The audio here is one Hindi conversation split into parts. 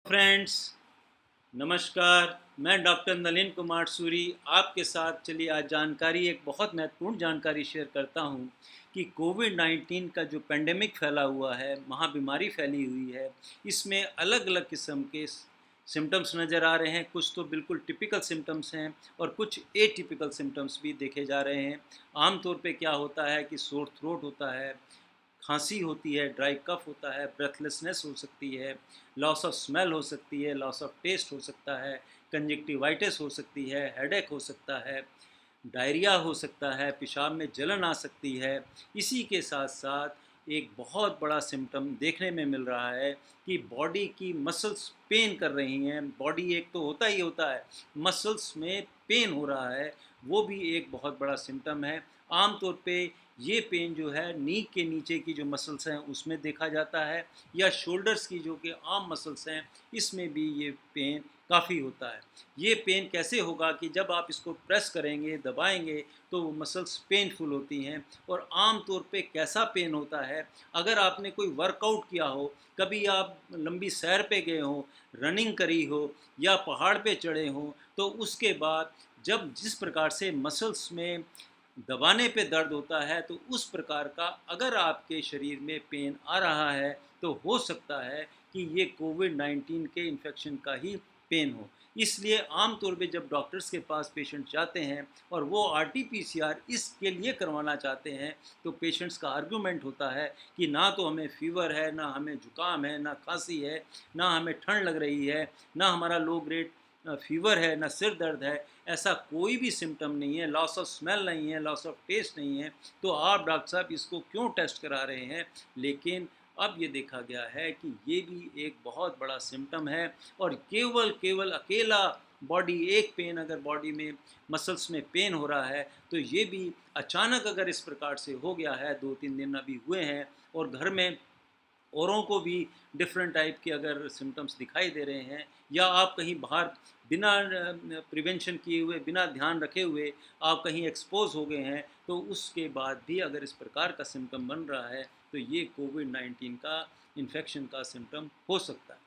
फ्रेंड्स, नमस्कार। मैं डॉक्टर नलिन कुमार सूरी आपके साथ चलिए आज जानकारी एक बहुत महत्वपूर्ण जानकारी शेयर करता हूं कि कोविड-19 का जो पेंडेमिक फैला हुआ है, महाबीमारी फैली हुई है, इसमें अलग-अलग किस्म के सिम्पटम्स नज़र आ रहे हैं। कुछ तो बिल्कुल टिपिकल सिम्पटम्स हैं और कुछ एटिपिकल सिम्पटम्स भी देखे जा रहे हैं। आम तौर पे क्या होता है कि सोर थ्रोट होता है, खांसी होती है, ड्राई कफ होता है, ब्रेथलेसनेस हो सकती है, लॉस ऑफ स्मेल हो सकती है, लॉस ऑफ टेस्ट हो सकता है, कंजक्टिवाइटिस हो सकती है, हेडेक हो सकता है, डायरिया हो सकता है, पेशाब में जलन आ सकती है। इसी के साथ साथ एक बहुत बड़ा सिम्पटम देखने में मिल रहा है कि बॉडी की मसल्स पेन कर रही हैं। बॉडी एक तो होता ही होता है, मसल्स में पेन हो रहा है, वो भी एक बहुत बड़ा सिम्पटम है। आम तौर पे ये पेन जो है नी के नीचे की जो मसल्स हैं उसमें देखा जाता है, या शोल्डर्स की जो कि आम मसल्स हैं इसमें भी ये पेन काफ़ी होता है। ये पेन कैसे होगा कि जब आप इसको प्रेस करेंगे, दबाएंगे, तो वो मसल्स पेनफुल होती हैं। और आम तौर पे कैसा पेन होता है, अगर आपने कोई वर्कआउट किया हो, कभी आप लंबी सैर पे गए हों, रनिंग करी हो या पहाड़ पे चढ़े हों, तो उसके बाद जब जिस प्रकार से मसल्स में दबाने पे दर्द होता है, तो उस प्रकार का अगर आपके शरीर में पेन आ रहा है, तो हो सकता है कि ये कोविड-19 के इन्फेक्शन का ही पेन हो। इसलिए आम तौर पे जब डॉक्टर्स के पास पेशेंट जाते हैं और वो आरटी-पीसीआर इसके लिए करवाना चाहते हैं, तो पेशेंट्स का आर्गुमेंट होता है कि ना तो हमें फ़ीवर है, ना हमें ज़ुकाम है, ना खाँसी है, ना हमें ठंड लग रही है, ना हमारा लो ग्रेड फ़ीवर है, ना सिर दर्द है। ऐसा कोई भी सिम्पटम नहीं है, लॉस ऑफ स्मेल नहीं है, लॉस ऑफ टेस्ट नहीं है, तो आप डॉक्टर साहब इसको क्यों टेस्ट करा रहे हैं? लेकिन अब ये देखा गया है कि ये भी एक बहुत बड़ा सिम्पटम है। और केवल केवल अकेला बॉडी एक पेन, अगर बॉडी में मसल्स में पेन हो रहा है, तो ये भी अचानक अगर इस प्रकार से हो गया है, 2-3 दिन अभी हुए हैं और घर में औरों को भी डिफरेंट टाइप के अगर सिम्टम्स दिखाई दे रहे हैं, या आप कहीं बाहर बिना प्रिवेंशन किए हुए, बिना ध्यान रखे हुए आप कहीं एक्सपोज हो गए हैं, तो उसके बाद भी अगर इस प्रकार का सिम्टम बन रहा है, तो ये कोविड-19 का इन्फेक्शन का सिम्टम हो सकता है।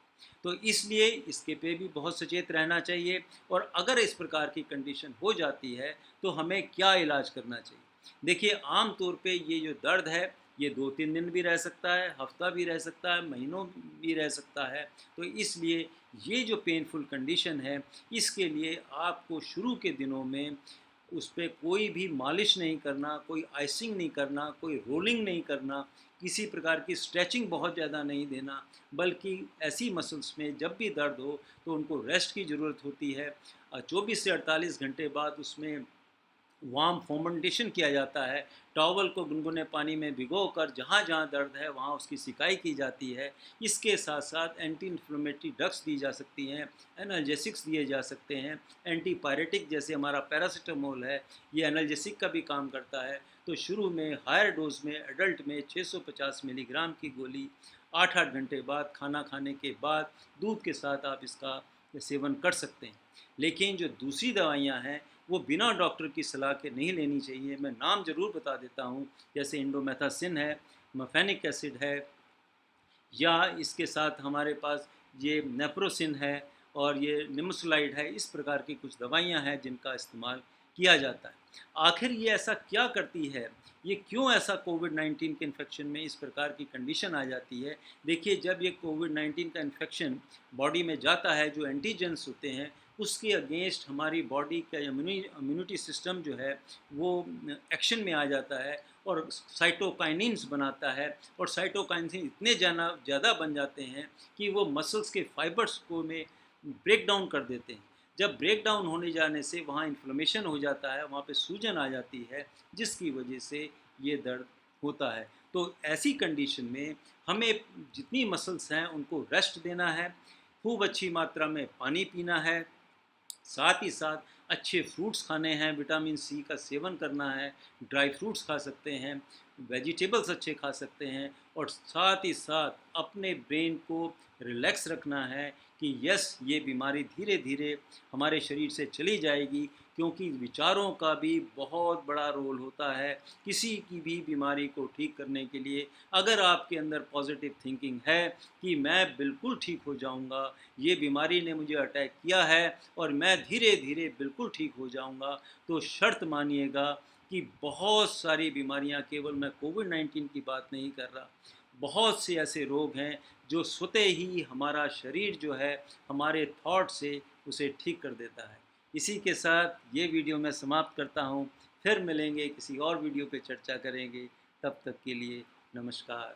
तो इसलिए इसके पे भी बहुत सचेत रहना चाहिए। और अगर इस प्रकार की कंडीशन हो जाती है, तो हमें क्या इलाज करना चाहिए? देखिए, आम तौर पे ये जो दर्द है, ये 2-3 दिन भी रह सकता है, हफ्ता भी रह सकता है, महीनों भी रह सकता है। तो इसलिए ये जो पेनफुल कंडीशन है, इसके लिए आपको शुरू के दिनों में उस पे कोई भी मालिश नहीं करना, कोई आइसिंग नहीं करना, कोई रोलिंग नहीं करना, किसी प्रकार की स्ट्रेचिंग बहुत ज़्यादा नहीं देना, बल्कि ऐसी मसल्स में जब भी दर्द हो, तो उनको रेस्ट की ज़रूरत होती है। 24 से 48 घंटे बाद उसमें वार्म फोमेंटेशन किया जाता है। टॉवल को गुनगुने पानी में भिगोकर जहाँ-जहाँ दर्द है वहाँ उसकी सिकाई की जाती है। इसके साथ-साथ एंटी इन्फ्लेमेटरी ड्रग्स दी जा सकती हैं, एनाल्जेसिक्स दिए जा सकते हैं, एंटीपायरेटिक जैसे हमारा पैरासिटामोल है, ये एनाल्जेसिक का भी काम करता है। तो शुरू में हायर डोज़ में एडल्ट में 650 मिलीग्राम की गोली 8-8 घंटे बाद, खाना खाने के बाद दूध के साथ आप इसका सेवन कर सकते हैं। लेकिन जो दूसरी दवाइयाँ हैं, वो बिना डॉक्टर की सलाह के नहीं लेनी चाहिए। मैं नाम ज़रूर बता देता हूँ, जैसे इंडोमेथासिन है, मफेनिक एसिड है, या इसके साथ हमारे पास ये नेप्रोसिन है और ये निमेसुलाइड है। इस प्रकार की कुछ दवाइयाँ हैं जिनका इस्तेमाल किया जाता है। आखिर ये ऐसा क्या करती है? ये क्यों ऐसा कोविड-19 के इन्फेक्शन में इस प्रकार की कंडीशन आ जाती है? देखिए, जब ये कोविड-19 का इन्फेक्शन बॉडी में जाता है, जो एंटीजेंस होते हैं, उसके अगेंस्ट हमारी बॉडी का इम्यूनिटी सिस्टम जो है, वो एक्शन में आ जाता है और साइटोकाइनिन्स बनाता है। और साइटोकाइन्स इतने ज़्यादा बन जाते हैं कि वो मसल्स के फाइबर्स को में ब्रेक डाउन कर देते हैं। जब ब्रेक डाउन होने जाने से वहाँ इन्फ्लेमेशन हो जाता है, वहाँ पे सूजन आ जाती है, जिसकी वजह से ये दर्द होता है। तो ऐसी कंडीशन में हमें जितनी मसल्स हैं उनको रेस्ट देना है, खूब अच्छी मात्रा में पानी पीना है, साथ ही साथ अच्छे फ्रूट्स खाने हैं, विटामिन सी का सेवन करना है, ड्राई फ्रूट्स खा सकते हैं, वेजिटेबल्स अच्छे खा सकते हैं, और साथ ही साथ अपने ब्रेन को रिलैक्स रखना है कि यस, ये बीमारी धीरे धीरे हमारे शरीर से चली जाएगी, क्योंकि विचारों का भी बहुत बड़ा रोल होता है किसी की भी बीमारी को ठीक करने के लिए। अगर आपके अंदर पॉजिटिव थिंकिंग है कि मैं बिल्कुल ठीक हो जाऊंगा, ये बीमारी ने मुझे अटैक किया है और मैं धीरे धीरे बिल्कुल ठीक हो जाऊंगा, तो शर्त मानिएगा कि बहुत सारी बीमारियां, केवल मैं कोविड-19 की बात नहीं कर रहा, बहुत से ऐसे रोग हैं जो स्वतः ही हमारा शरीर जो है हमारे थॉट से उसे ठीक कर देता है। इसी के साथ ये वीडियो मैं समाप्त करता हूँ। फिर मिलेंगे, किसी और वीडियो पे चर्चा करेंगे। तब तक के लिए नमस्कार।